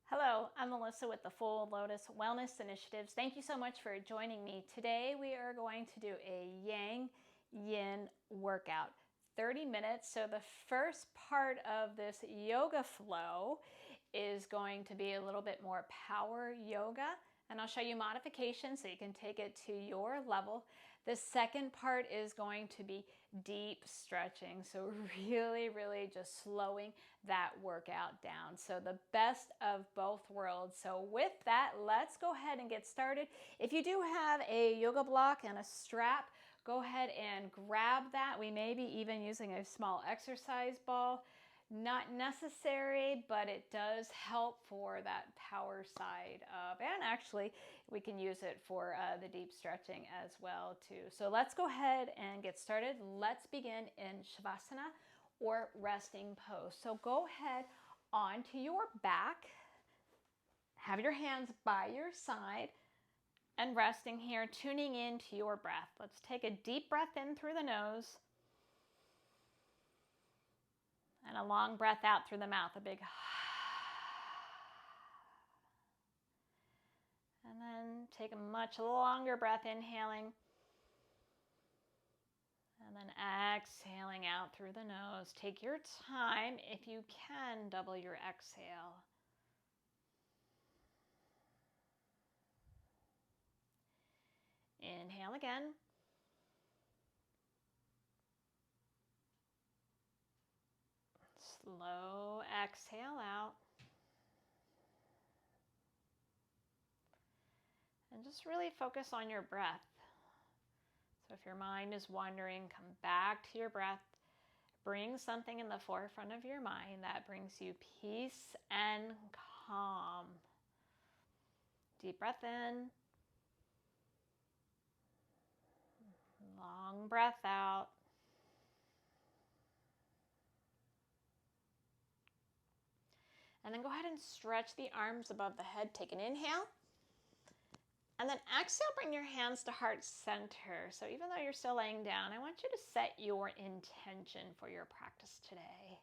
Hello, I'm Melissa with the Full Lotus Wellness Initiatives. Thank you so much for joining me. Today we are going to do a Yang Yin workout, 30 minutes. So the first part of this yoga flow is going to be a little bit more power yoga, and I'll show you modifications so you can take it to your level. The second part is going to be deep stretching, so really just slowing that workout down. So the best of both worlds. So with that, let's go ahead and get started. If you do have a yoga block and a strap, go ahead and grab that. We may be even using a small exercise ball. Not necessary, but it does help for that power side of, and actually we can use it for the deep stretching as well too. So let's go ahead and get started. Let's begin in Shavasana or resting pose. So go ahead onto your back, have your hands by your side and resting here, tuning into your breath. Let's take a deep breath in through the nose. And a long breath out through the mouth, a big and then take a much longer breath, inhaling. And then exhaling out through the nose. Take your time. If you can, double your exhale. Inhale again. Slow exhale out. And just really focus on your breath. So if your mind is wandering, come back to your breath. Bring something in the forefront of your mind that brings you peace and calm. Deep breath in. Long breath out. And then go ahead and stretch the arms above the head. Take an inhale. And then exhale, bring your hands to heart center. So even though you're still laying down, I want you to set your intention for your practice today.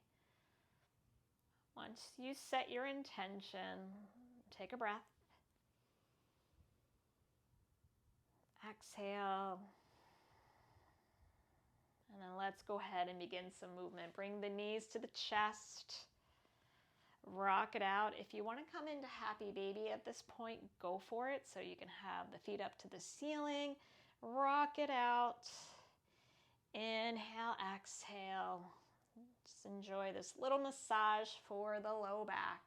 Once you set your intention, take a breath. Exhale. And then let's go ahead and begin some movement. Bring the knees to the chest. Rock it out. If you want to come into happy baby at this point, go for it. So you can have the feet up to the ceiling. Rock it out. Inhale, exhale. Just enjoy this little massage for the low back.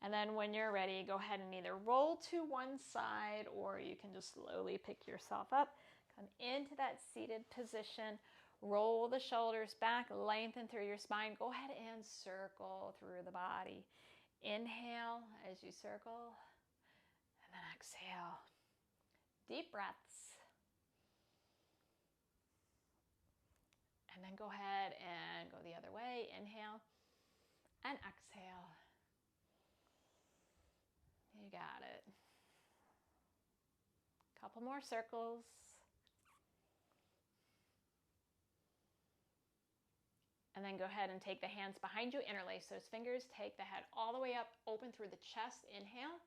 And then when you're ready, go ahead and either roll to one side or you can just slowly pick yourself up. Come into that seated position. Roll the shoulders back, lengthen through your spine. Go ahead and circle through the body. Inhale as you circle, and then exhale. Deep breaths. And then go ahead and go the other way. Inhale and exhale. You got it. Couple more circles. And then go ahead and take the hands behind you, interlace those fingers, take the head all the way up, open through the chest, inhale.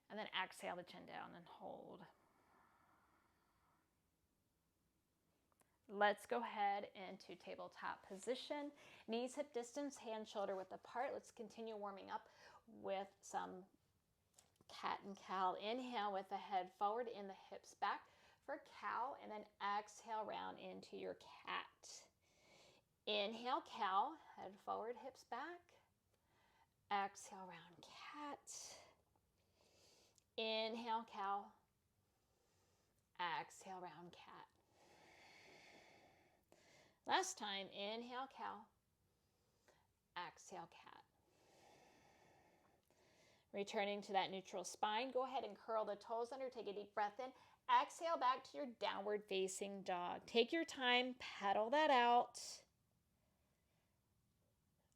And then exhale the chin down and hold. Let's go ahead into tabletop position. Knees hip distance, hands shoulder width apart. Let's continue warming up with some cat and cow. Inhale with the head forward and the hips back for cow, and then exhale round into your cat. Inhale, cow, head forward, hips back. Exhale, round cat. Inhale, cow. Exhale, round cat. Last time, inhale, cow. Exhale, cat. Returning to that neutral spine, go ahead and curl the toes under. Take a deep breath in. Exhale back to your downward facing dog. Take your time, pedal that out.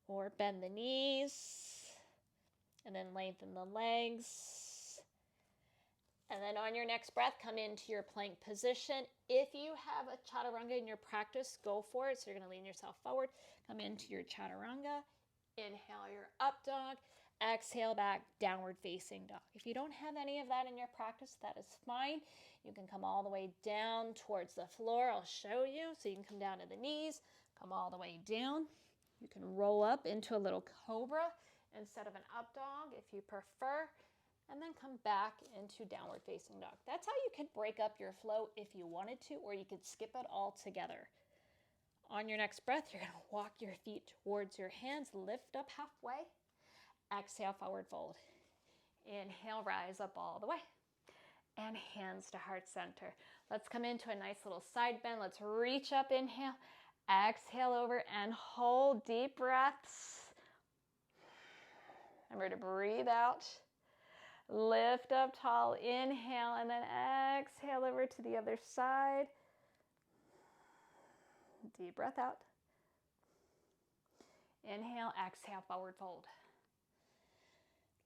Or bend the knees and then lengthen the legs. And then on your next breath, come into your plank position. If you have a chaturanga in your practice, go for it. So you're going to lean yourself forward. Come into your chaturanga. Inhale your up dog. Exhale back, downward facing dog. If you don't have any of that in your practice, that is fine. You can come all the way down towards the floor. I'll show you. So you can come down to the knees, come all the way down. You can roll up into a little cobra instead of an up dog if you prefer. And then come back into downward facing dog. That's how you could break up your flow if you wanted to, or you could skip it all together. On your next breath, you're going to walk your feet towards your hands, lift up halfway. Exhale, forward fold. Inhale, rise up all the way. And hands to heart center. Let's come into a nice little side bend. Let's reach up, inhale. Exhale over and hold deep breaths. Remember to breathe out. Lift up tall, inhale, and then exhale over to the other side. Deep breath out. Inhale, exhale, forward fold.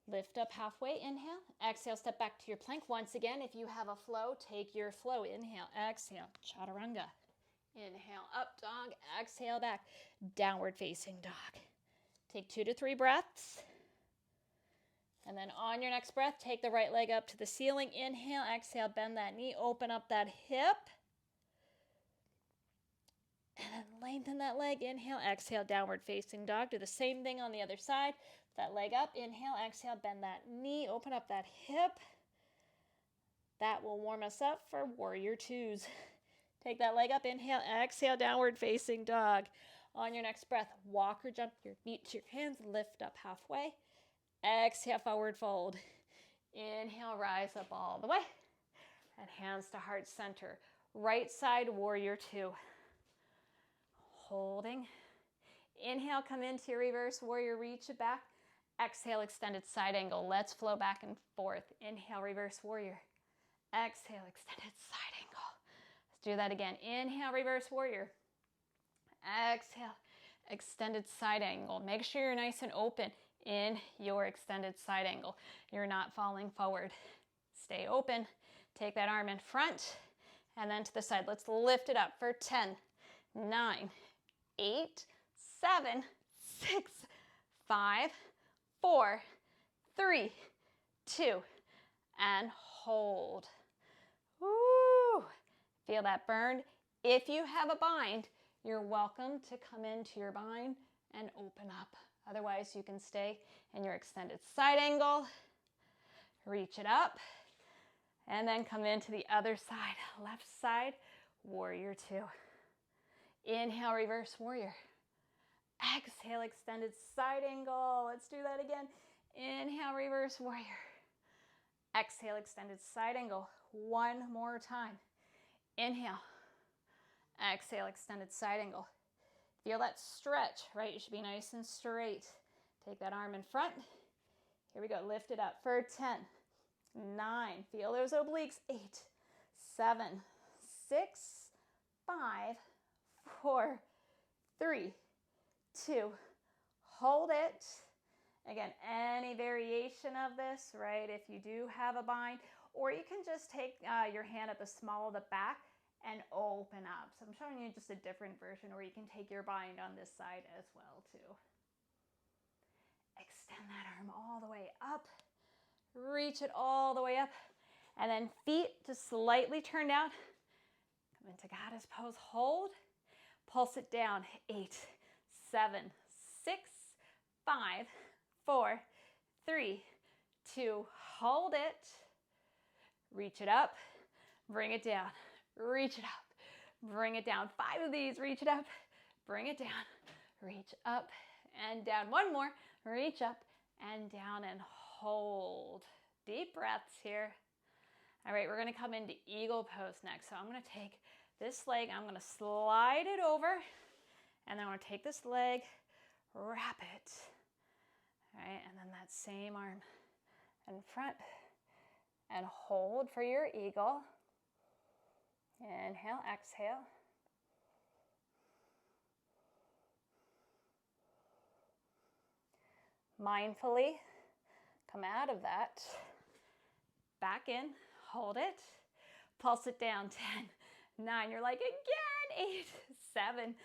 Lift up halfway, inhale. Exhale, step back to your plank. Once again, if you have a flow, take your flow. Inhale, exhale, chaturanga. Inhale, up dog, exhale back, downward facing dog. Take 2 to 3 breaths. And then on your next breath, take the right leg up to the ceiling. Inhale, exhale, bend that knee, open up that hip. And then lengthen that leg. Inhale, exhale, downward facing dog. Do the same thing on the other side. That leg up, inhale, exhale, bend that knee, open up that hip. That will warm us up for warrior twos. Take that leg up, inhale, exhale, downward facing dog. On your next breath, walk or jump your feet to your hands, lift up halfway. Exhale, forward fold. Inhale, rise up all the way. And hands to heart center. Right side, warrior two. Holding. Inhale, come into your reverse warrior, reach it back. Exhale, extended side angle. Let's flow back and forth. Inhale, reverse warrior. Exhale, extended side angle. Let's do that again. Inhale, reverse warrior. Exhale, extended side angle. Make sure you're nice and open in your extended side angle. You're not falling forward. Stay open. Take that arm in front and then to the side. Let's lift it up for 10, 9, 8, 7, 6, 5, 4, 3, 2, and hold. Woo! Feel that burn? If you have a bind, you're welcome to come into your bind and open up. Otherwise, you can stay in your extended side angle, reach it up, and then come into the other side, left side, warrior two. Inhale, reverse warrior. Exhale, extended side angle. Let's do that again. Inhale, reverse warrior. Exhale, extended side angle. One more time. Inhale. Exhale, extended side angle. Feel that stretch, right? You should be nice and straight. Take that arm in front. Here we go. Lift it up for 10, 9. Feel those obliques. 8, 7, 6, 5, 4, 3, 2. Hold it. Again, any variation of this, right? If you do have a bind, or you can just take your hand at the small of the back and open up. So I'm showing you just a different version, or you can take your bind on this side as well too. Extend that arm all the way up. Reach it all the way up. And then feet just slightly turn down. Come into goddess pose. Hold. Pulse it down. 8, 7, 6, 5, 4, 3, 2. Hold it. Reach it up. Bring it down. Reach it up. Bring it down. 5 of these. Reach it up. Bring it down. Reach up and down. One more. Reach up and down and hold. Deep breaths here. All right, we're going to come into eagle pose next. So I'm going to take this leg, I'm going to slide it over, and then I'm going to take this leg, wrap it. All right, and then that same arm in front, and hold for your eagle. Inhale, exhale. Mindfully come out of that, back in, hold it, pulse it down, 10, 9, you're like, again, 8, 7,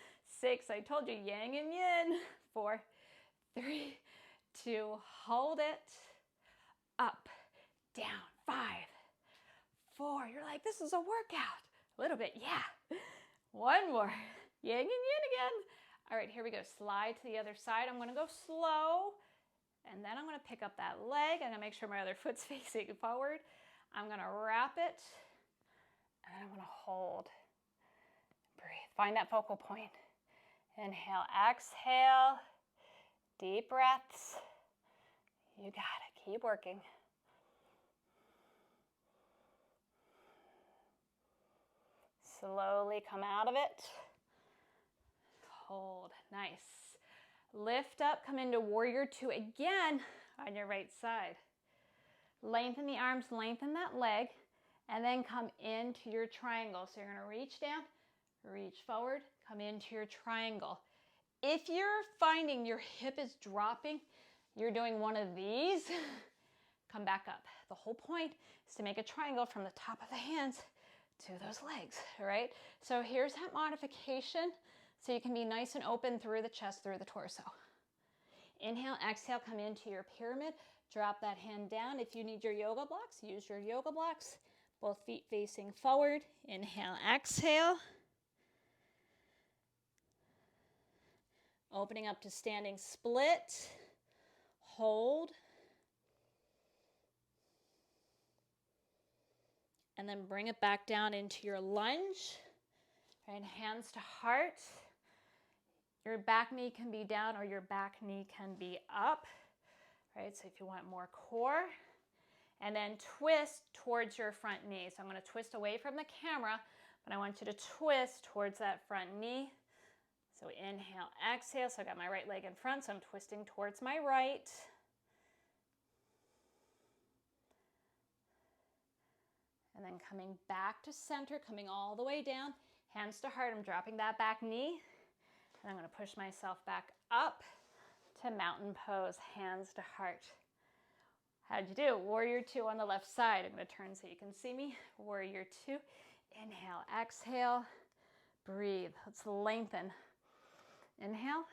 6, I told you, yang and yin, 4, 3, 2, hold it, up, down, 5, 4, you're like, this is a workout, a little bit, yeah, 1 more, yang and yin again. All right, here we go, slide to the other side. I'm gonna go slow, and then I'm gonna pick up that leg. I'm gonna make sure my other foot's facing forward. I'm gonna wrap it, and then I'm gonna hold. Breathe, find that focal point. Inhale, exhale, deep breaths. You got it, keep working. Slowly come out of it. Hold, nice. Lift up, come into warrior 2 again on your right side. Lengthen the arms, lengthen that leg, and then come into your triangle. So you're gonna reach down, reach forward, come into your triangle. If you're finding your hip is dropping, you're doing one of these, come back up. The whole point is to make a triangle from the top of the hands to those legs, right? So here's that modification, so you can be nice and open through the chest, through the torso. Inhale, exhale, come into your pyramid. Drop that hand down. If you need your yoga blocks, use your yoga blocks. Both feet facing forward. Inhale, exhale. Opening up to standing split. Hold. And then bring it back down into your lunge. Right, hands to heart. Your back knee can be down or your back knee can be up. Right, so if you want more core. And then twist towards your front knee. So I'm going to twist away from the camera, but I want you to twist towards that front knee. So inhale, exhale. So I got my right leg in front, so I'm twisting towards my right. And then coming back to center, coming all the way down. Hands to heart, I'm dropping that back knee. And I'm going to push myself back up to mountain pose, hands to heart. How'd you do? Warrior 2 on the left side. I'm going to turn so you can see me. Warrior 2. Inhale, exhale. Breathe. Let's lengthen. Inhale,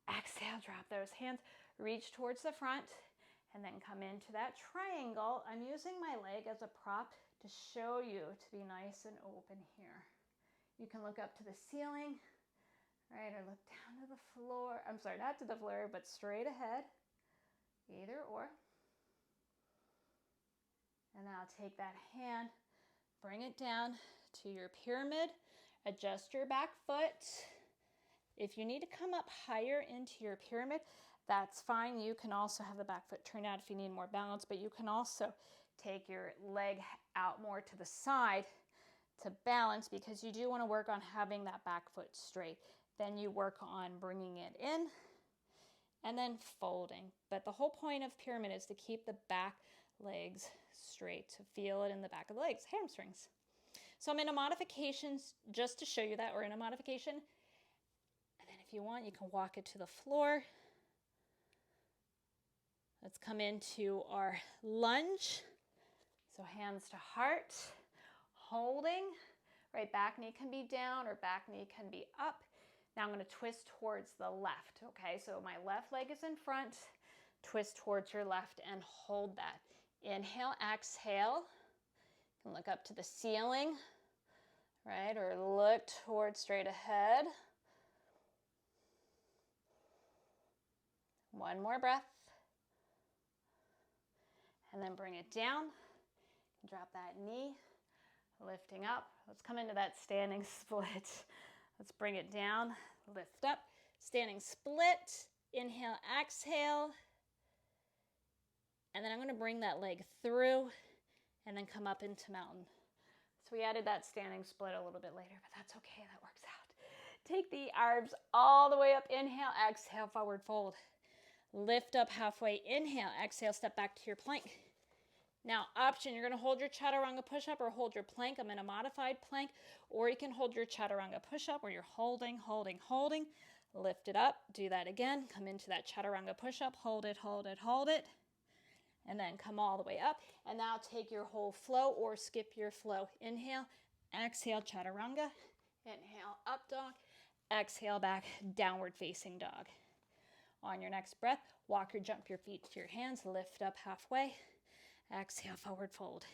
exhale, drop those hands. Reach towards the front and then come into that triangle. I'm using my leg as a prop to show you to be nice and open here. You can look up to the ceiling. Right, or look down to the floor. I'm sorry, not to the floor, but straight ahead. Either or. And then I'll take that hand, bring it down to your pyramid. Adjust your back foot. If you need to come up higher into your pyramid, that's fine. You can also have the back foot turn out if you need more balance, but you can also take your leg out more to the side to balance, because you do want to work on having that back foot straight. Then you work on bringing it in and then folding. But the whole point of pyramid is to keep the back legs straight, to feel it in the back of the legs, hamstrings. So I'm in a modification just to show you that we're in a modification. And then if you want, you can walk it to the floor. Let's come into our lunge. So hands to heart, holding. Right, back knee can be down or back knee can be up. Now I'm going to twist towards the left, okay? So my left leg is in front, twist towards your left and hold that. Inhale, exhale. You can look up to the ceiling, right? Or look towards straight ahead. One more breath. And then bring it down. Drop that knee, lifting up. Let's come into that standing split. Let's bring it down, lift up, standing split. Inhale, exhale. And then I'm going to bring that leg through and then come up into mountain. So we added that standing split a little bit later, but that's okay, that works out. Take the arms all the way up. Inhale, exhale, forward fold. Lift up halfway. Inhale, exhale, step back to your plank. Now, option, you're going to hold your chaturanga push-up or hold your plank. I'm in a modified plank. Or you can hold your chaturanga push-up where you're holding, holding, holding. Lift it up. Do that again. Come into that chaturanga push-up. Hold it, hold it, hold it. and then come all the way up. And now take your whole flow or skip your flow. Inhale, exhale, chaturanga. Inhale, up dog. Exhale, back, downward facing dog. On your next breath, walk or jump your feet to your hands, lift up halfway. Exhale, forward fold.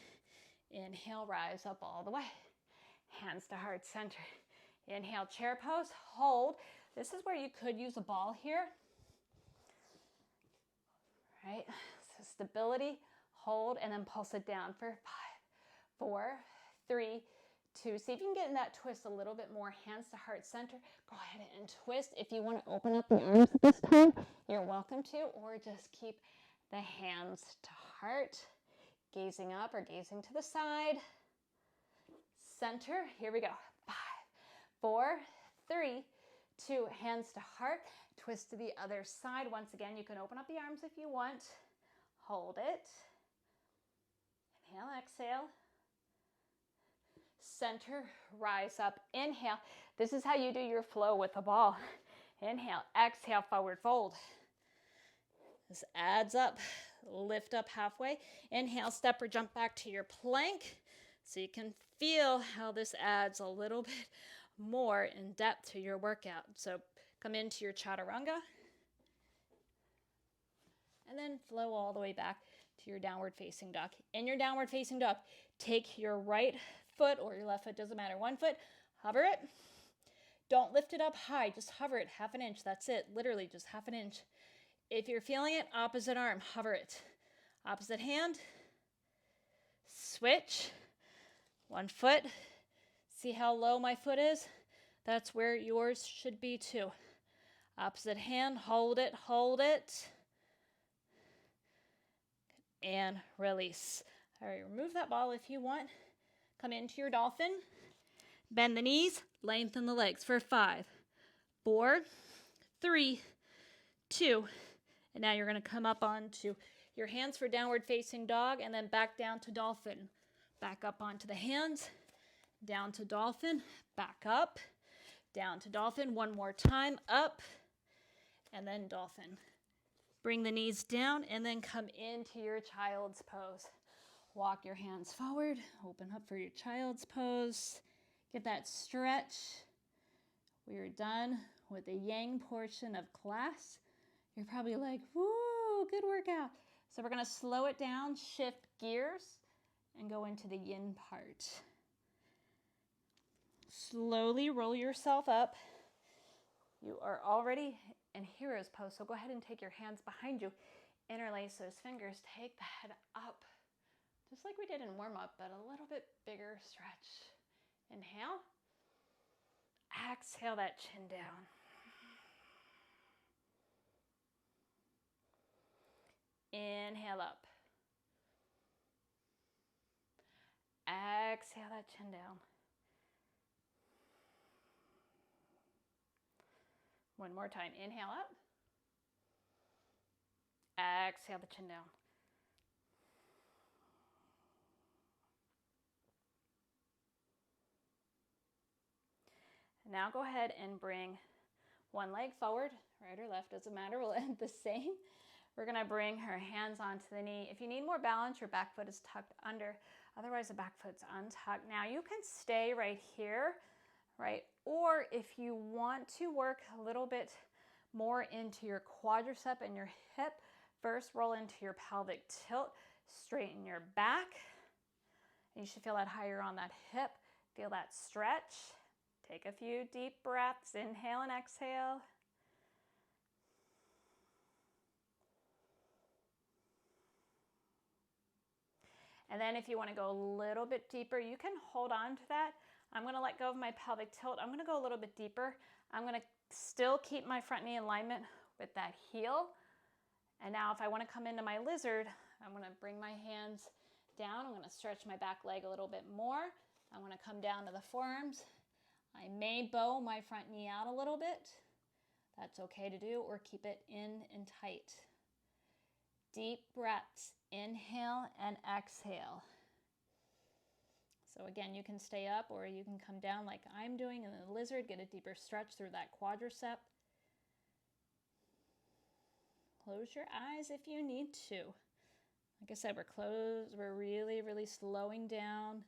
Inhale, rise up all the way. Hands to heart center. Inhale, chair pose, hold. This is where you could use a ball here. Right, so stability, hold, and then pulse it down for 5, 4, 3, 2. See if you can get in that twist a little bit more. Hands to heart center. Go ahead and twist. If you want to open up the arms at this time, you're welcome to, or just keep the hands to heart, gazing up or gazing to the side. Center. Here we go. 5, 4, 3, 2. Hands to heart. Twist to the other side. Once again, you can open up the arms if you want. Hold it. Inhale, exhale. Center, rise up. Inhale. This is how you do your flow with the ball. Inhale, exhale, forward fold. This adds up. Lift up halfway. Inhale, step or jump back to your plank. So you can feel how this adds a little bit more in depth to your workout. So come into your chaturanga. And then flow all the way back to your downward facing dog. In your downward facing dog, take your right foot or your left foot, doesn't matter, one foot, hover it. Don't lift it up high, just hover it half an inch. That's it, literally just half an inch. If you're feeling it, opposite arm, hover it. Opposite hand, switch. One foot. See how low my foot is? That's where yours should be too. Opposite hand, hold it, and release. All right, remove that ball if you want. Come into your dolphin. Bend the knees, lengthen the legs for 5, 4, 3, 2. And now you're going to come up onto your hands for downward facing dog and then back down to dolphin. Back up onto the hands, down to dolphin, back up, down to dolphin. One more time, up, and then dolphin. Bring the knees down and then come into your child's pose. Walk your hands forward, open up for your child's pose. Get that stretch. We are done with the yang portion of class. You're probably like, woo, good workout. So we're gonna slow it down, shift gears, and go into the yin part. Slowly roll yourself up. You are already in hero's pose, so go ahead and take your hands behind you. Interlace those fingers, take the head up. Just like we did in warm-up, but a little bit bigger stretch. Inhale. Exhale that chin down. Inhale up. Exhale that chin down. One more time. Inhale up. Exhale the chin down. Now go ahead and bring one leg forward, right or left, doesn't matter, we'll end the same. We're gonna bring her hands onto the knee. If you need more balance, your back foot is tucked under. Otherwise, the back foot's untucked. Now you can stay right here, right? Or if you want to work a little bit more into your quadricep and your hip, first roll into your pelvic tilt, straighten your back. And you should feel that higher on that hip. Feel that stretch. Take a few deep breaths, inhale and exhale. And then if you want to go a little bit deeper, you can hold on to that. I'm going to let go of my pelvic tilt. I'm going to go a little bit deeper. I'm going to still keep my front knee in alignment with that heel. And now if I want to come into my lizard, I'm going to bring my hands down. I'm going to stretch my back leg a little bit more. I want to come down to the forearms. I may bow my front knee out a little bit. That's okay to do, or keep it in and tight. Deep breaths, inhale and exhale. So again, you can stay up or you can come down like I'm doing in the lizard, get a deeper stretch through that quadricep. Close your eyes if you need to. Like I said, we're really slowing down,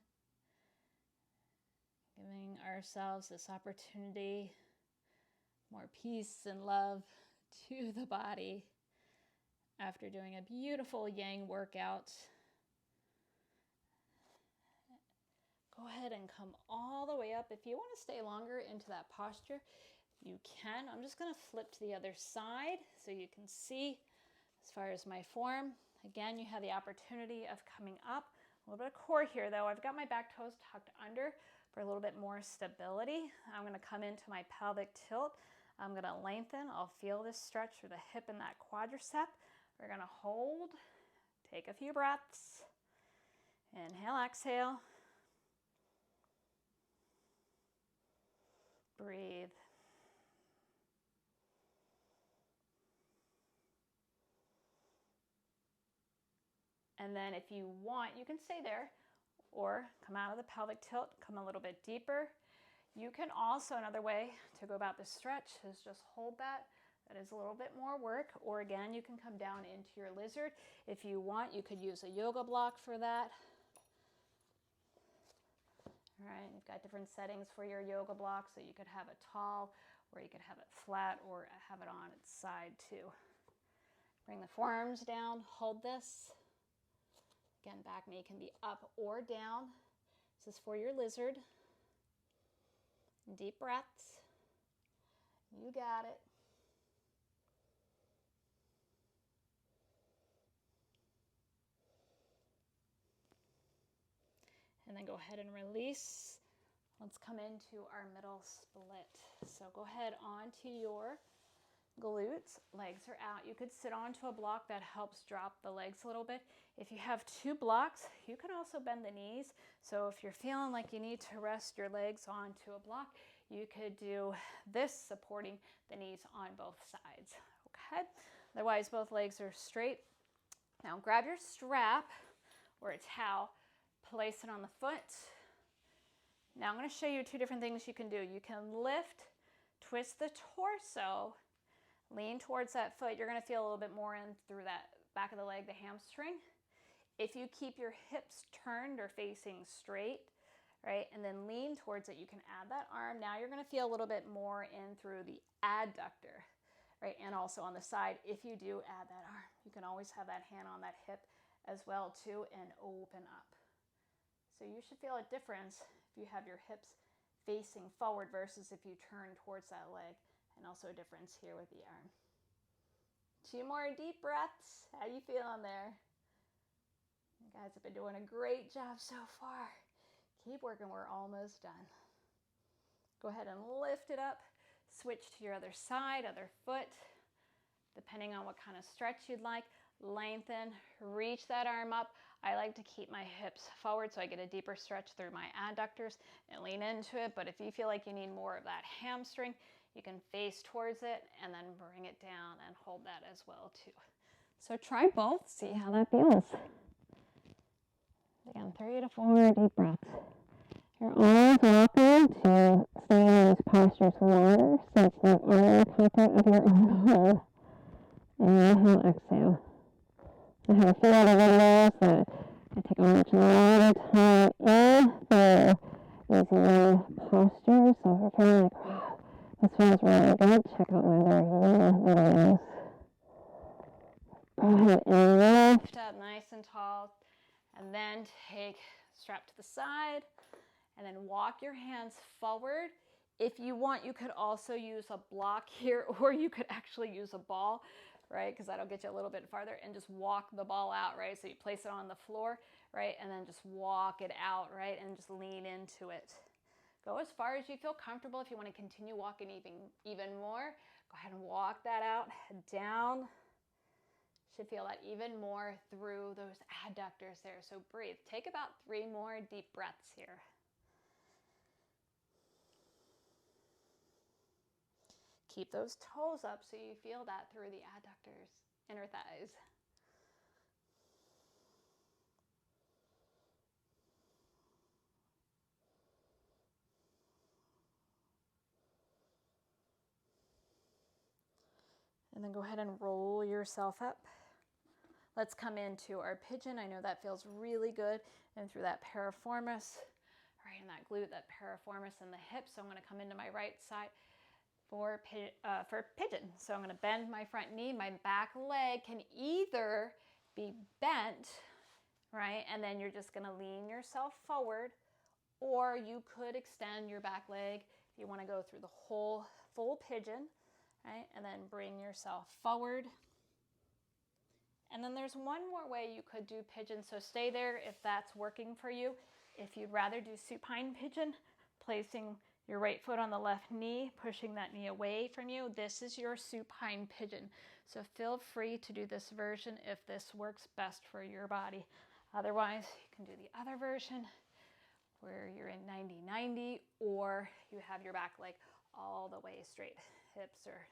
giving ourselves this opportunity, more peace and love to the body after doing a beautiful yang workout. Go ahead and come all the way up. If you want to stay longer into that posture, you can. I'm just going to flip to the other side so you can see as far as my form. Again, you have the opportunity of coming up. A little bit of core here though. I've got my back toes tucked under for a little bit more stability. I'm going to come into my pelvic tilt. I'm going to lengthen. I'll feel this stretch through the hip and that quadricep. We're going to hold. Take a few breaths. Inhale, exhale. Breathe. And then if you want, you can stay there or come out of the pelvic tilt, come a little bit deeper. You can also, another way to go about this stretch is just hold that. That is a little bit more work. Or again, you can come down into your lizard. If you want, you could use a yoga block for that. All right, you've got different settings for your yoga block, so you could have it tall, or you could have it flat, or have it on its side too. Bring the forearms down, hold this. Again, back knee can be up or down. This is for your lizard. Deep breaths. You got it. And then go ahead and release. Let's come into our middle split. So go ahead onto your glutes. Legs are out. You could sit onto a block that helps drop the legs a little bit. If you have two blocks, you can also bend the knees. So if you're feeling like you need to rest your legs onto a block, you could do this supporting the knees on both sides. Okay? Otherwise, both legs are straight. Now grab your strap or a towel, place it on the foot. Now I'm going to show you two different things you can do. You can lift, twist the torso, lean towards that foot. You're going to feel a little bit more in through that back of the leg, the hamstring. If you keep your hips turned or facing straight, right, and then lean towards it, you can add that arm. Now you're going to feel a little bit more in through the adductor, right, and also on the side. If you do add that arm, you can always have that hand on that hip as well too and open up. So you should feel a difference if you have your hips facing forward versus if you turn towards that leg, and also a difference here with the arm. 2 more deep breaths. How you feeling there? You guys have been doing a great job so far. Keep working, we're almost done. Go ahead and lift it up. Switch to your other side, other foot, depending on what kind of stretch you'd like. Lengthen, reach that arm up. I like to keep my hips forward so I get a deeper stretch through my adductors and lean into it. But if you feel like you need more of that hamstring, you can face towards it and then bring it down and hold that as well too. So try both, see how that feels. Again, 3 to 4 deep breaths. You're always welcome to stay in these postures longer since you are the comfort of your own home. Inhale, exhale. I have a few other videos that I take a lot of time in for these long postures. So if you're feeling like, wow, this feels really good, check out my other videos. Go ahead and lift up nice and tall, and then take strap to the side, and then walk your hands forward. If you want, you could also use a block here, or you could actually use a ball, right? Because that'll get you a little bit farther, and just walk the ball out, right? So you place it on the floor, right? And then just walk it out, right? And just lean into it. Go as far as you feel comfortable. If you want to continue walking even more, go ahead and walk that out, head down. Should feel that even more through those adductors there. So breathe. Take about 3 more deep breaths here. Keep those toes up so you feel that through the adductors, inner thighs. And then go ahead and roll yourself up. Let's come into our pigeon. I know that feels really good. And through that piriformis, right, and that glute, that piriformis and the hip. So I'm going to come into my right side for pigeon. So I'm going to bend my front knee. My back leg can either be bent, right, and then you're just going to lean yourself forward, or you could extend your back leg if you want to go through the whole full pigeon, right, and then bring yourself forward. And then there's one more way you could do pigeon, so stay there if that's working for you. If you'd rather do supine pigeon, placing your right foot on the left knee, pushing that knee away from you, this is your supine pigeon. So feel free to do this version if this works best for your body. Otherwise, you can do the other version where you're in 90-90, or you have your back leg all the way straight. Hips are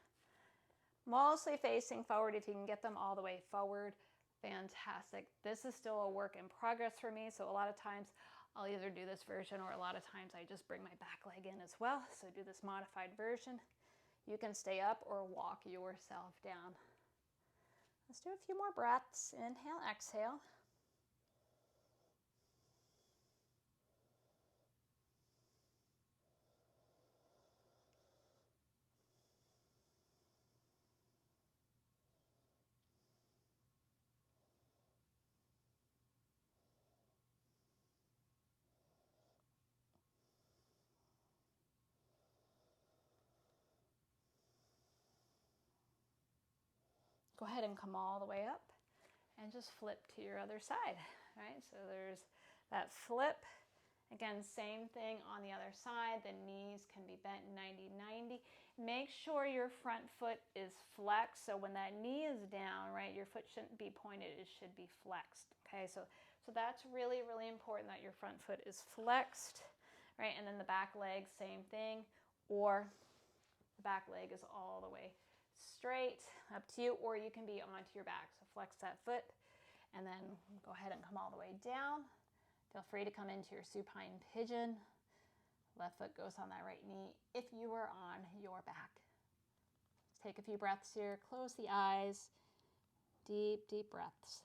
mostly facing forward. If you can get them all the way forward, fantastic. This is still a work in progress for me, so a lot of times I'll either do this version, or a lot of times I just bring my back leg in as well. So do this modified version. You can stay up or walk yourself down. Let's do a few more breaths. Inhale, exhale. Go ahead and come all the way up and just flip to your other side, right? So there's that flip. Again, same thing on the other side. The knees can be bent 90-90. Make sure your front foot is flexed. So when that knee is down, right, your foot shouldn't be pointed, it should be flexed. Okay, so that's really, really important that your front foot is flexed, right? And then the back leg, same thing, or the back leg is all the way straight, up to you, or you can be onto your back. So flex that foot and then go ahead and come all the way down. Feel free to come into your supine pigeon. Left foot goes on that right knee if you are on your back. Take a few breaths here. Close the eyes. Deep, deep breaths.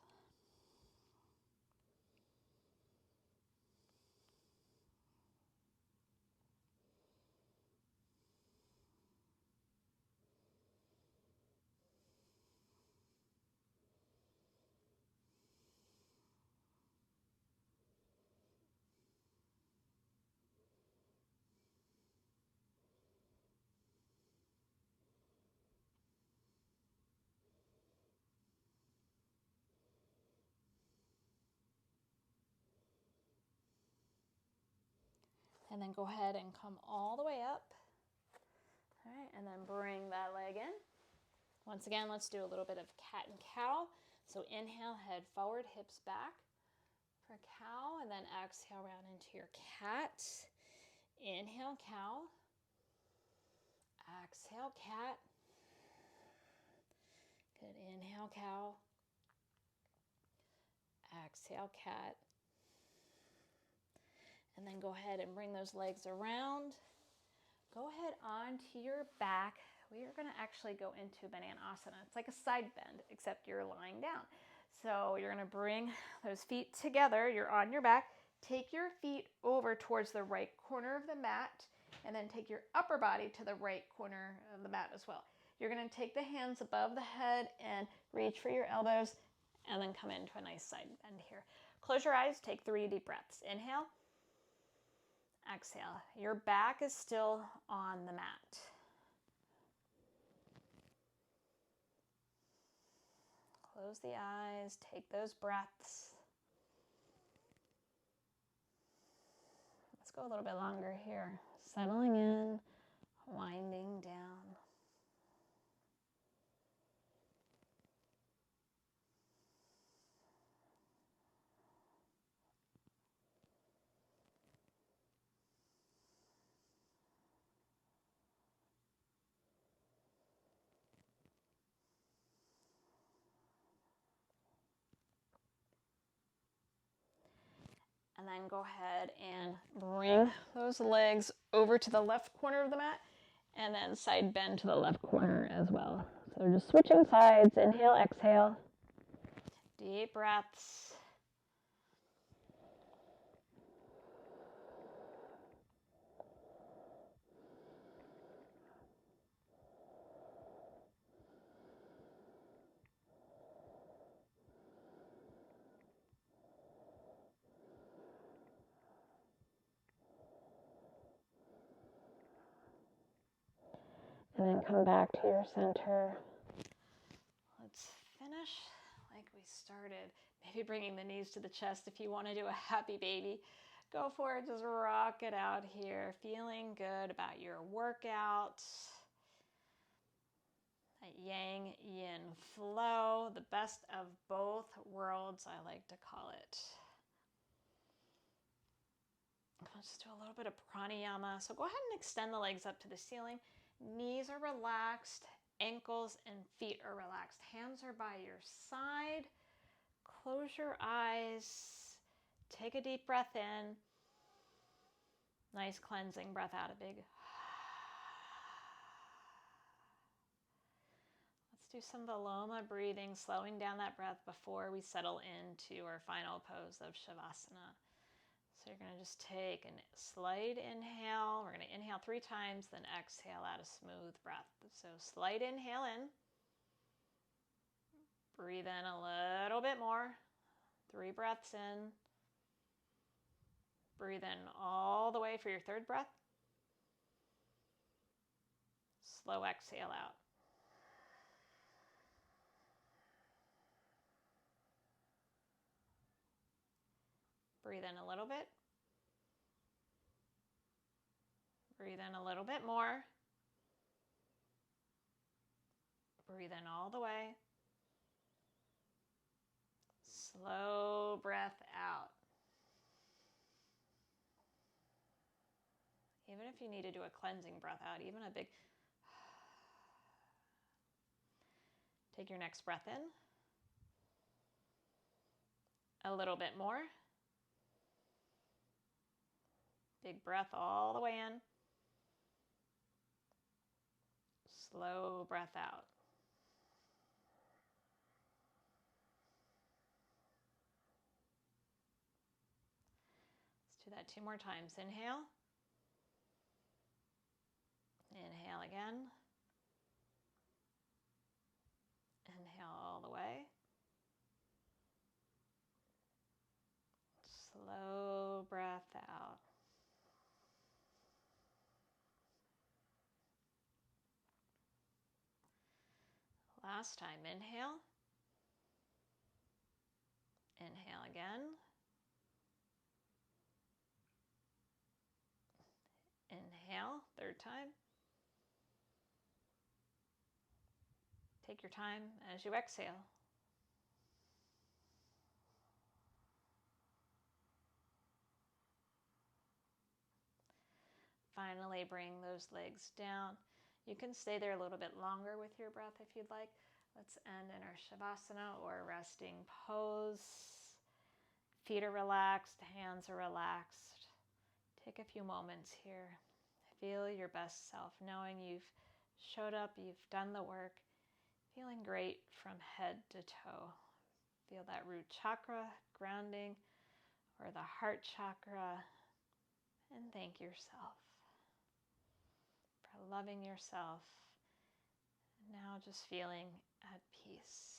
And then go ahead and come all the way up. All right, and then bring that leg in. Once again, let's do a little bit of cat and cow. So inhale, head forward, hips back for cow, and then exhale round into your cat. Inhale, cow. Exhale, cat. Good. Inhale, cow. Exhale, cat. And then go ahead and bring those legs around. Go ahead onto your back. We are going to actually go into Bananasana. It's like a side bend, except you're lying down. So you're going to bring those feet together. You're on your back. Take your feet over towards the right corner of the mat, and then take your upper body to the right corner of the mat as well. You're going to take the hands above the head and reach for your elbows, and then come into a nice side bend here. Close your eyes. Take 3 deep breaths. Inhale. Exhale. Your back is still on the mat. Close the eyes. Take those breaths. Let's go a little bit longer here. Settling in, winding down. And then go ahead and bring those legs over to the left corner of the mat, and then side bend to the left corner as well. So just switching sides. Inhale, exhale. Deep breaths. And then come back to your center. Let's finish like we started. Maybe bringing the knees to the chest if you want to do a happy baby. Go for it. Just rock it out here. Feeling good about your workout. That yang yin flow. The best of both worlds, I like to call it. Let's do a little bit of pranayama. So go ahead and extend the legs up to the ceiling. Knees are relaxed. Ankles and feet are relaxed. Hands are by your side. Close your eyes. Take a deep breath in. Nice cleansing breath out. A big. Let's do some Viloma breathing, slowing down that breath before we settle into our final pose of Shavasana. So you're going to just take a slight inhale. We're going to inhale 3 times, then exhale out a smooth breath. So slight inhale in. Breathe in a little bit more. 3 breaths in. Breathe in all the way for your 3rd breath. Slow exhale out. Breathe in a little bit. Breathe in a little bit more. Breathe in all the way. Slow breath out. Even if you need to do a cleansing breath out, even a big. Take your next breath in. A little bit more. Big breath all the way in. Slow breath out. Let's do that 2 more times. Inhale. Inhale again. Inhale all the way. Slow breath out. Last time, inhale. Inhale again. Inhale, 3rd time. Take your time as you exhale. Finally, bring those legs down. You can stay there a little bit longer with your breath if you'd like. Let's end in our Shavasana or resting pose. Feet are relaxed, hands are relaxed. Take a few moments here. Feel your best self, knowing you've showed up, you've done the work, feeling great from head to toe. Feel that root chakra grounding or the heart chakra, and thank yourself for loving yourself. Now just feeling at peace.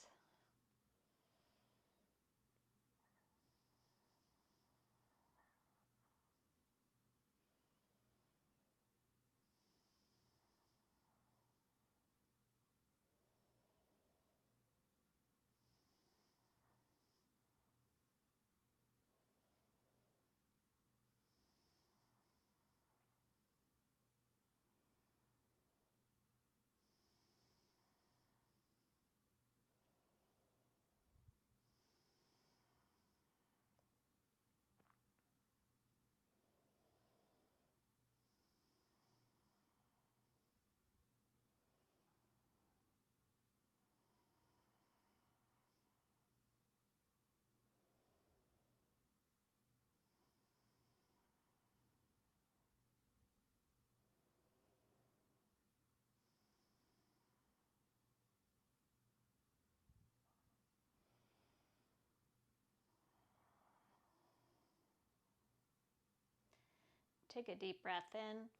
Take a deep breath in.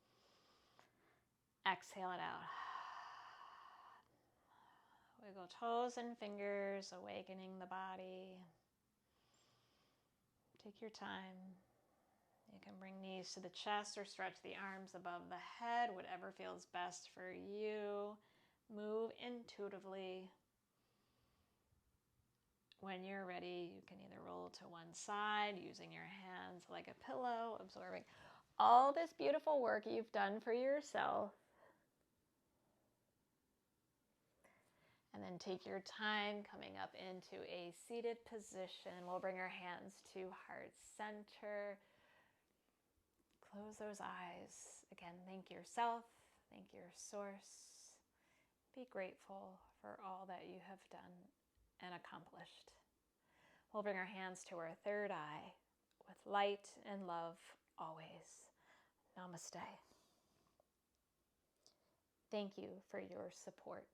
Exhale it out. Wiggle toes and fingers, awakening the body. Take your time. You can bring knees to the chest or stretch the arms above the head, whatever feels best for you. Move intuitively. When you're ready, you can either roll to one side, using your hands like a pillow, absorbing all this beautiful work you've done for yourself. And then take your time coming up into a seated position. We'll bring our hands to heart center. Close those eyes. Again, thank yourself, thank your source. Be grateful for all that you have done and accomplished. We'll bring our hands to our third eye with light and love always. Namaste. Thank you for your support.